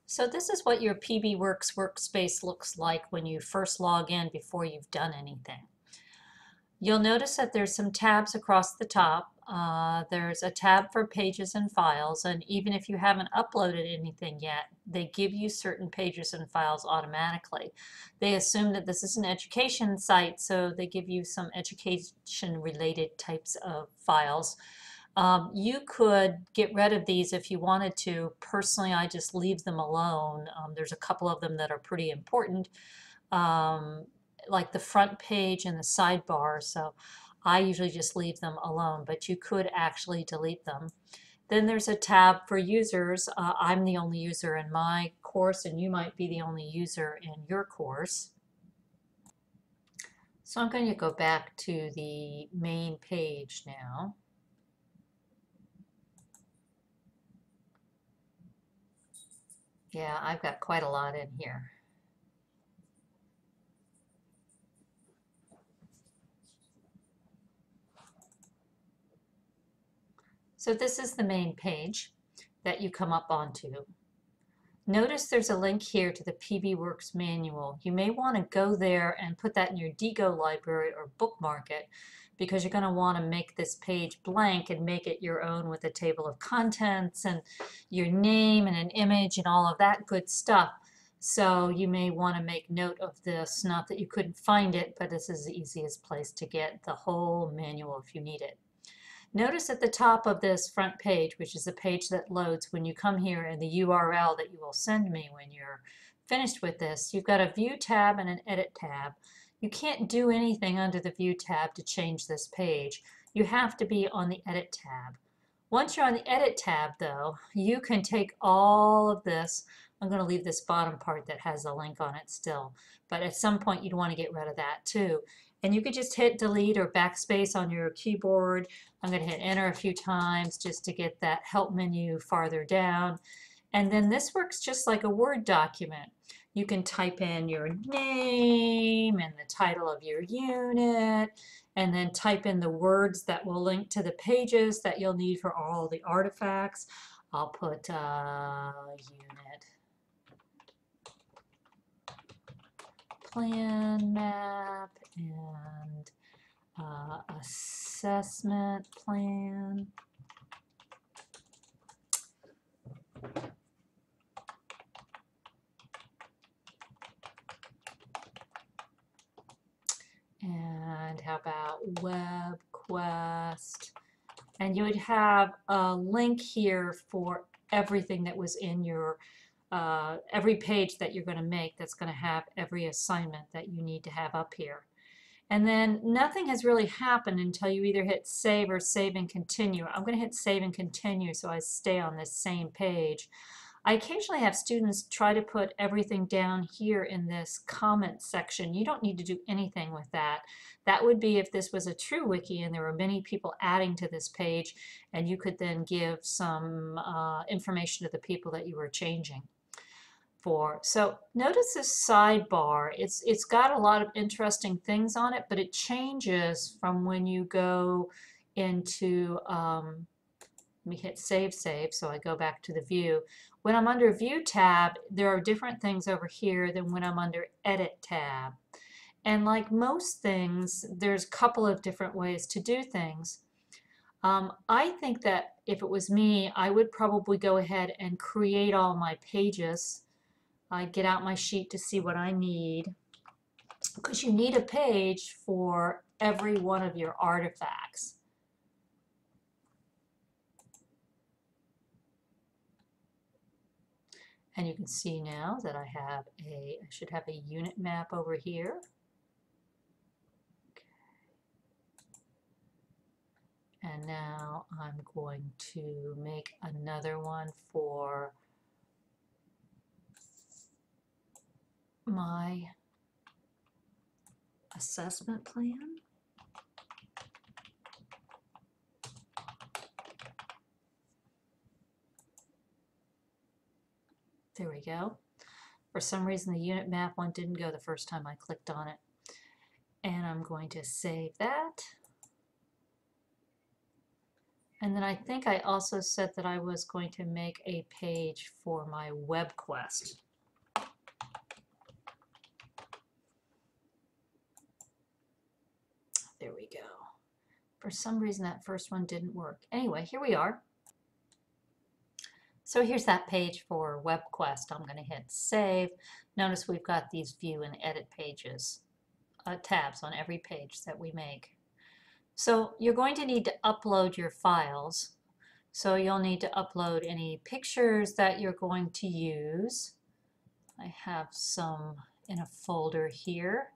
So this is what your PBWorks workspace looks like when you first log in before you've done anything. You'll notice that there's some tabs across the top. There's a tab for pages and files, and even if you haven't uploaded anything yet, they give you certain pages and files automatically. They assume that this is an education site, so they give you some education-related types of files. You could get rid of these if you wanted to. Personally, I just leave them alone. There's a couple of them that are pretty important, um, like the front page and the sidebar, so I usually just leave them alone, but you could actually delete them. Then there's a tab for users. I'm the only user in my course, and you might be the only user in your course. So I'm going to go back to the main page now. Yeah, I've got quite a lot in here. So this is the main page that you come up onto. Notice there's a link here to the PBWorks manual. You may want to go there and put that in your DGO library or bookmark it, because you're going to want to make this page blank and make it your own with a table of contents and your name and an image and all of that good stuff. So you may want to make note of this. Not that you couldn't find it, but this is the easiest place to get the whole manual if you need it. Notice at the top of this front page, which is the page that loads when you come here, and the URL that you will send me when you're finished with this, you've got a View tab and an Edit tab. You can't do anything under the View tab to change this page. You have to be on the Edit tab. Once you're on the Edit tab, though, you can take all of this. I'm going to leave this bottom part that has a link on it still, but at some point you'd want to get rid of that too. And you could just hit delete or backspace on your keyboard. I'm going to hit enter a few times just to get that help menu farther down. And then this works just like a Word document. You can type in your name and the title of your unit, and then type in the words that will link to the pages that you'll need for all the artifacts. I'll put unit plan map and assessment plan. And how about web quest? And you would have a link here for everything that was in your every page that you're going to make that's going to have every assignment that you need to have up here. And then nothing has really happened until you either hit save or save and continue. I'm going to hit save and continue so I stay on this same page. I occasionally have students try to put everything down here in this comment section. You don't need to do anything with that. That would be if this was a true wiki and there were many people adding to this page, and you could then give some information to the people that you were changing for. So notice this sidebar. It's got a lot of interesting things on it, but it changes from when you go into let me hit save so I go back to the view. When I'm under View tab, there are different things over here than when I'm under Edit tab. And like most things, there's a couple of different ways to do things. I think that if it was me, I would probably go ahead and create all my pages. I get out my sheet to see what I need, because you need a page for every one of your artifacts. And you can see now that I should have a unit map over here. Okay. And now I'm going to make another one for my assessment plan. There we go. For some reason the unit map one didn't go the first time I clicked on it. And I'm going to save that. And then I think I also said that I was going to make a page for my web quest. There we go. For some reason that first one didn't work. Anyway, here we are. So here's that page for web quest. I'm going to hit save. Notice we've got these view and edit pages, tabs on every page that we make. So you're going to need to upload your files. So you'll need to upload any pictures that you're going to use. I have some in a folder here.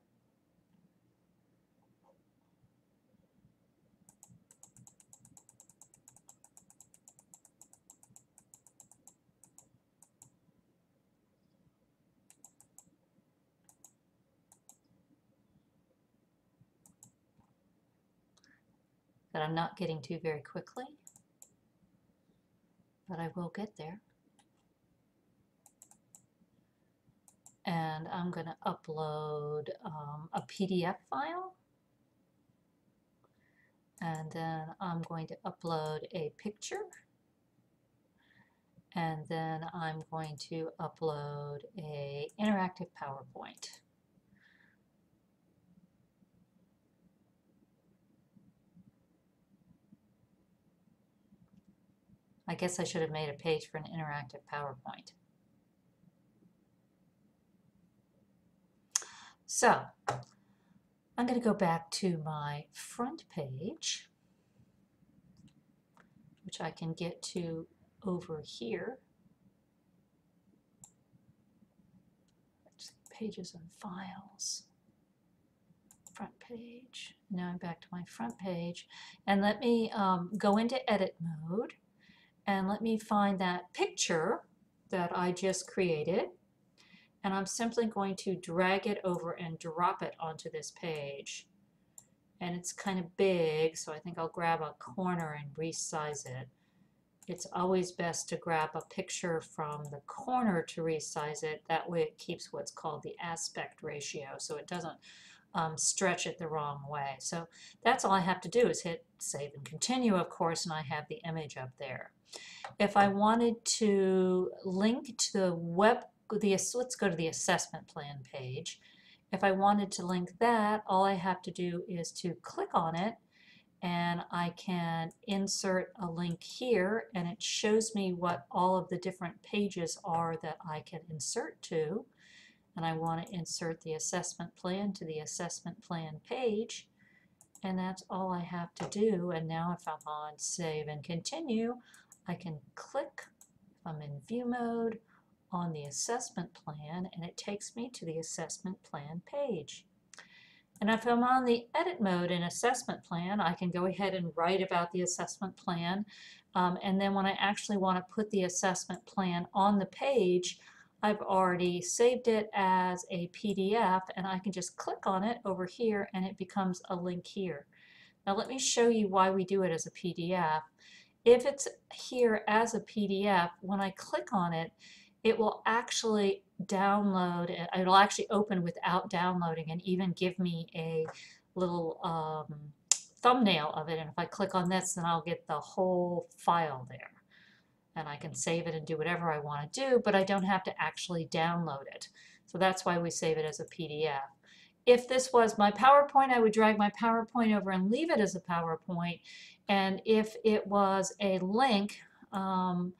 That I'm not getting to very quickly, but I will get there. And I'm going to upload a PDF file, and then I'm going to upload a picture, and then I'm going to upload an interactive PowerPoint. I guess I should have made a page for an interactive PowerPoint. So I'm going to go back to my front page, which I can get to over here. Pages and files. Front page. Now I'm back to my front page. And let me go into edit mode. And let me find that picture that I just created. And I'm simply going to drag it over and drop it onto this page. And it's kind of big, so I think I'll grab a corner and resize it. It's always best to grab a picture from the corner to resize it. That way it keeps what's called the aspect ratio, so it doesn't stretch it the wrong way. So that's all I have to do is hit save and continue, of course, and I have the image up there. If I wanted to link to the let's go to the assessment plan page. If I wanted to link that, all I have to do is to click on it, and I can insert a link here, and it shows me what all of the different pages are that I can insert to. And I want to insert the assessment plan to the assessment plan page, and that's all I have to do. And now if I'm on save and continue, I can click, if I'm in view mode, on the assessment plan, and it takes me to the assessment plan page. And if I'm on the edit mode in assessment plan, I can go ahead and write about the assessment plan. And then when I actually want to put the assessment plan on the page, I've already saved it as a PDF, and I can just click on it over here and it becomes a link here. Now let me show you why we do it as a PDF. If it's here as a PDF, when I click on it, it will actually download, it'll actually open without downloading and even give me a little thumbnail of it. And if I click on this, then I'll get the whole file there. And I can save it and do whatever I want to do, but I don't have to actually download it. So that's why we save it as a PDF. If this was my PowerPoint, I would drag my PowerPoint over and leave it as a PowerPoint. And if it was a link on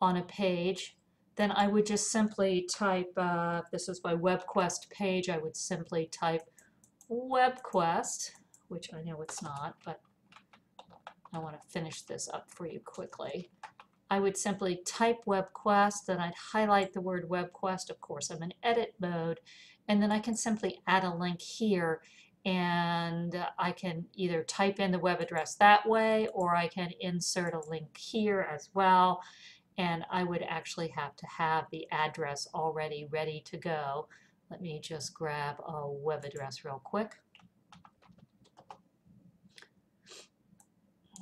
a page, then I would just simply type, if this is my WebQuest page, I would simply type WebQuest, which I know it's not, but I want to finish this up for you quickly. I would simply type WebQuest, then I'd highlight the word WebQuest. Of course, I'm in edit mode, and then I can simply add a link here, and I can either type in the web address that way, or I can insert a link here as well. And I would actually have to have the address already ready to go. Let me just grab a web address real quick.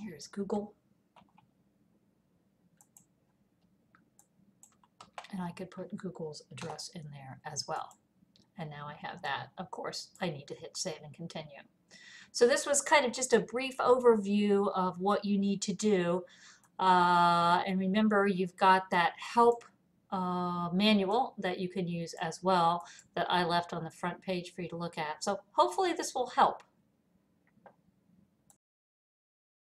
Here's Google. And I could put Google's address in there as well. And now I have that. Of course, I need to hit save and continue. So this was kind of just a brief overview of what you need to do. And remember, you've got that help manual that you can use as well that I left on the front page for you to look at. So hopefully this will help.